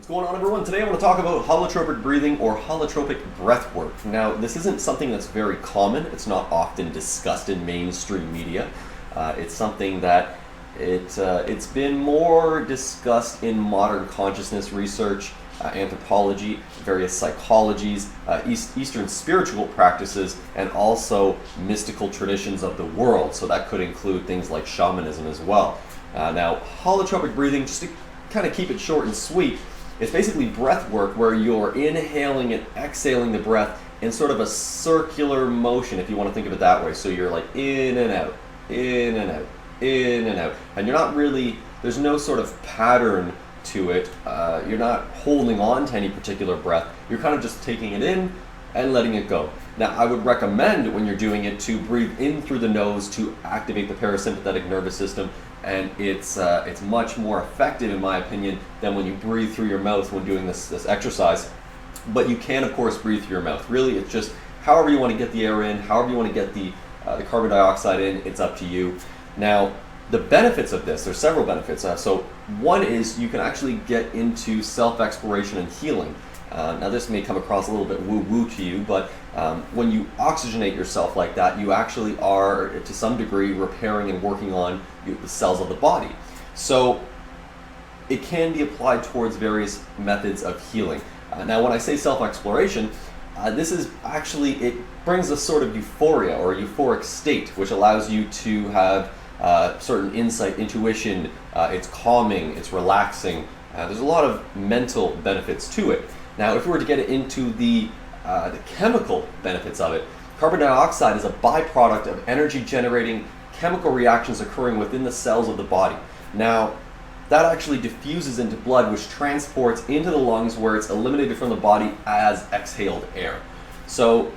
What's going on, everyone? Today I want to talk about holotropic breathing or holotropic breathwork. Now, this isn't something that's very common. It's not often discussed in mainstream media. It's something that it's been more discussed in modern consciousness research, anthropology, various psychologies, Eastern spiritual practices, and also mystical traditions of the world. So that could include things like shamanism as well. Now, holotropic breathing, just to kind of keep it short and sweet, it's basically breath work where you're inhaling and exhaling the breath in sort of a circular motion, if you want to think of it that way. So you're like in and out, in and out, in and out. And you're not really, there's no sort of pattern to it. You're not holding on to any particular breath. You're kind of just taking it in and letting it go. Now, I would recommend when you're doing it to breathe in through the nose to activate the parasympathetic nervous system, and it's much more effective, in my opinion, than when you breathe through your mouth when doing this exercise. But you can, of course, breathe through your mouth. Really, it's just however you want to get the air in, however you want to get the carbon dioxide in, it's up to you. Now, the benefits of this, there's several benefits. So one is you can actually get into self-exploration and healing. Now this may come across a little bit woo-woo to you, but when you oxygenate yourself like that, you actually are, to some degree, repairing and working on the cells of the body. So it can be applied towards various methods of healing. Now when I say self-exploration, this is actually, it brings a sort of euphoria or euphoric state, which allows you to have certain insight, intuition. It's calming, it's relaxing. There's a lot of mental benefits to it. Now, if we were to get into the chemical benefits of it, carbon dioxide is a byproduct of energy-generating chemical reactions occurring within the cells of the body. Now, that actually diffuses into blood, which transports into the lungs, where it's eliminated from the body as exhaled air. So,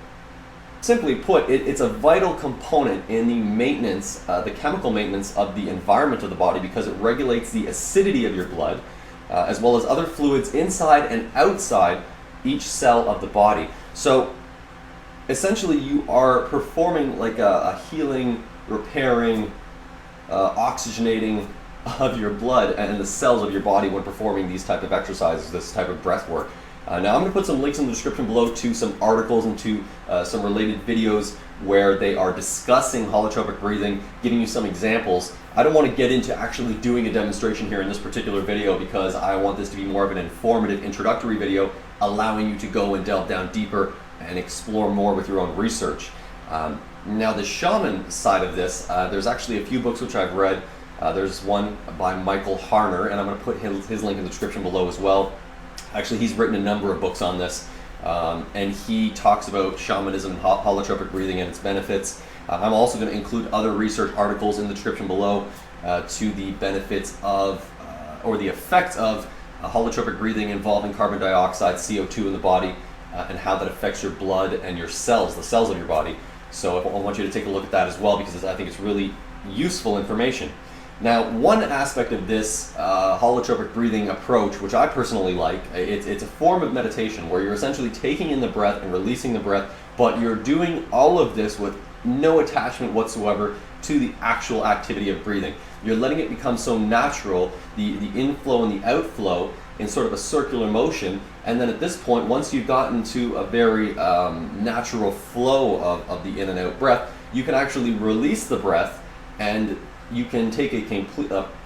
simply put, it's a vital component in the maintenance, the chemical maintenance of the environment of the body, because it regulates the acidity of your blood, as well as other fluids inside and outside each cell of the body. So essentially you are performing like a healing, repairing, oxygenating of your blood and the cells of your body when performing these type of exercises, this type of breath work. Now I'm going to put some links in the description below to some articles and to some related videos where they are discussing holotropic breathing, giving you some examples. I don't want to get into actually doing a demonstration here in this particular video because I want this to be more of an informative introductory video, allowing you to go and delve down deeper and explore more with your own research. Now the shaman side of this, there's actually a few books which I've read. There's one by Michael Harner, and I'm going to put his link in the description below as well. Actually, he's written a number of books on this, and he talks about shamanism and holotropic breathing and its benefits. I'm also going to include other research articles in the description below to the benefits of, or the effects of holotropic breathing involving carbon dioxide, CO2 in the body, and how that affects your blood and your cells, the cells of your body. So I want you to take a look at that as well, because I think it's really useful information. Now, one aspect of this holotropic breathing approach, which I personally like, it's a form of meditation where you're essentially taking in the breath and releasing the breath, but you're doing all of this with no attachment whatsoever to the actual activity of breathing. You're letting it become so natural, the inflow and the outflow in sort of a circular motion, and then at this point, once you've gotten to a very natural flow of the in and out breath, you can actually release the breath and you can take a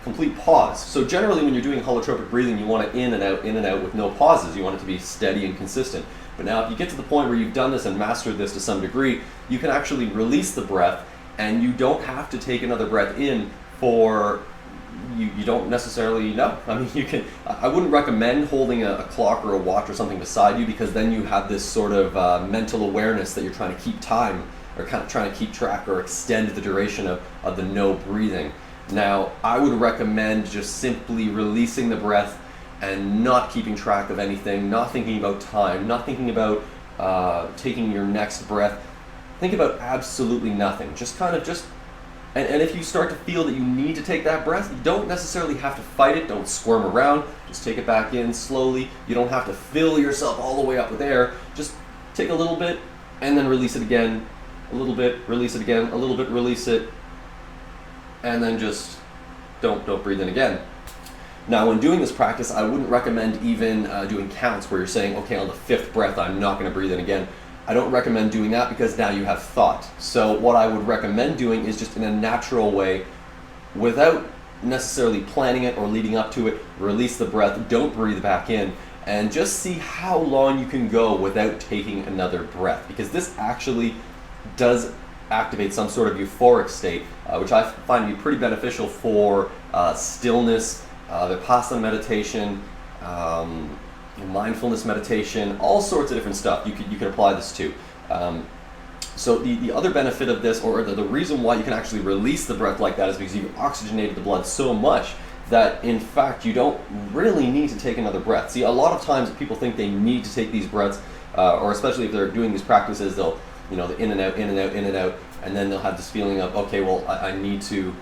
complete pause. So generally when you're doing holotropic breathing, you want to in and out with no pauses. You want it to be steady and consistent. But now if you get to the point where you've done this and mastered this to some degree, you can actually release the breath, and you don't have to take another breath in for, you don't necessarily know. I mean, you can, I wouldn't recommend holding a clock or a watch or something beside you, because then you have this sort of mental awareness that you're trying to keep time, or kind of trying to keep track or extend the duration of the no breathing. Now, I would recommend just simply releasing the breath and not keeping track of anything, not thinking about time, not thinking about taking your next breath. Think about absolutely nothing. Just kind of and if you start to feel that you need to take that breath, you don't necessarily have to fight it, don't squirm around, just take it back in slowly. You don't have to fill yourself all the way up with air. Just take a little bit and then release it again. A little bit, release it again, a little bit, release it, and then just don't breathe in again. Now, when doing this practice, I wouldn't recommend even doing counts where you're saying, okay, on the 5th breath, I'm not going to breathe in again. I don't recommend doing that because now you have thought. So what I would recommend doing is just in a natural way, without necessarily planning it or leading up to it, release the breath, don't breathe back in, and just see how long you can go without taking another breath, because this actually does activate some sort of euphoric state, which I find to be pretty beneficial for stillness, Vipassanā meditation, mindfulness meditation, all sorts of different stuff you can apply this to. So the other benefit of this, or the reason why you can actually release the breath like that, is because you've oxygenated the blood so much that in fact you don't really need to take another breath. See, a lot of times people think they need to take these breaths, or especially if they're doing these practices, they'll, the in and out, in and out, in and out, and then they'll have this feeling of, okay, well, I need to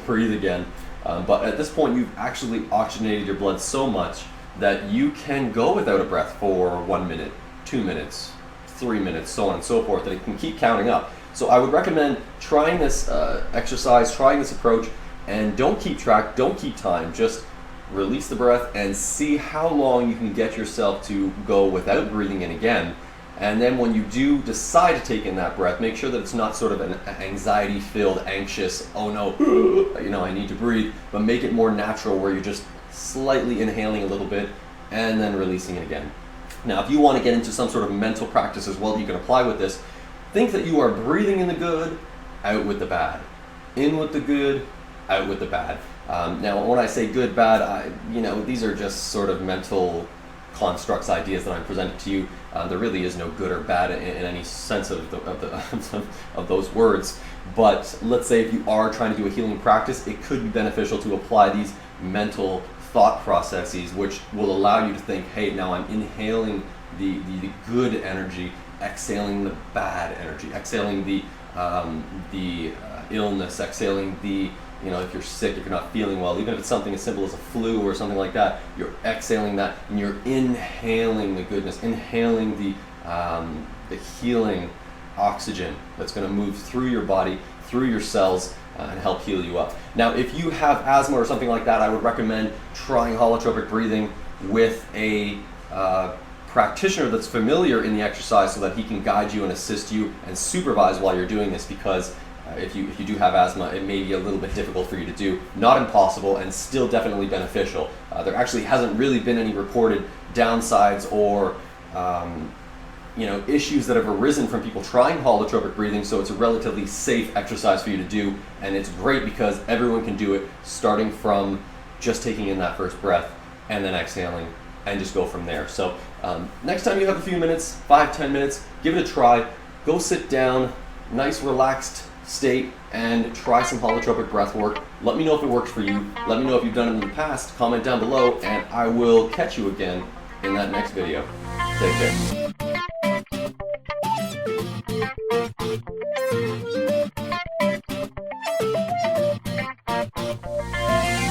breathe again. But at this point, you've actually oxygenated your blood so much that you can go without a breath for 1 minute, 2 minutes, 3 minutes, so on and so forth, and it can keep counting up. So I would recommend trying this exercise, trying this approach, and don't keep track, don't keep time, just release the breath and see how long you can get yourself to go without breathing in again. And then when you do decide to take in that breath, make sure that it's not sort of an anxiety-filled, anxious, oh no, I need to breathe, but make it more natural where you're just slightly inhaling a little bit and then releasing it again. Now, if you want to get into some sort of mental practice as well that you can apply with this, think that you are breathing in the good, out with the bad. In with the good, out with the bad. Now, when I say good, bad, these are just sort of mental constructs, ideas that I'm presenting to you. There really is no good or bad in any sense of those words. But let's say if you are trying to do a healing practice, it could be beneficial to apply these mental thought processes, which will allow you to think, hey, now I'm inhaling the good energy, exhaling the bad energy, exhaling the illness, exhaling the, if you're sick, if you're not feeling well, even if it's something as simple as a flu or something like that, you're exhaling that and you're inhaling the goodness, inhaling the healing oxygen that's going to move through your body, through your cells, and help heal you up. Now, if you have asthma or something like that, I would recommend trying holotropic breathing with a practitioner that's familiar in the exercise so that he can guide you and assist you and supervise while you're doing this, because if you do have asthma, it may be a little bit difficult for you to do. Not impossible, and still definitely beneficial. There actually hasn't really been any reported downsides or issues that have arisen from people trying holotropic breathing, so it's a relatively safe exercise for you to do, and it's great because everyone can do it, starting from just taking in that first breath and then exhaling, and just go from there. So next time you have a few minutes, 5-10 minutes, give it a try. Go sit down, nice relaxed state, and try some holotropic breath work. Let me know if it works for you. Let me know if you've done it in the past. Comment down below, and I will catch you again in that next video. Take care.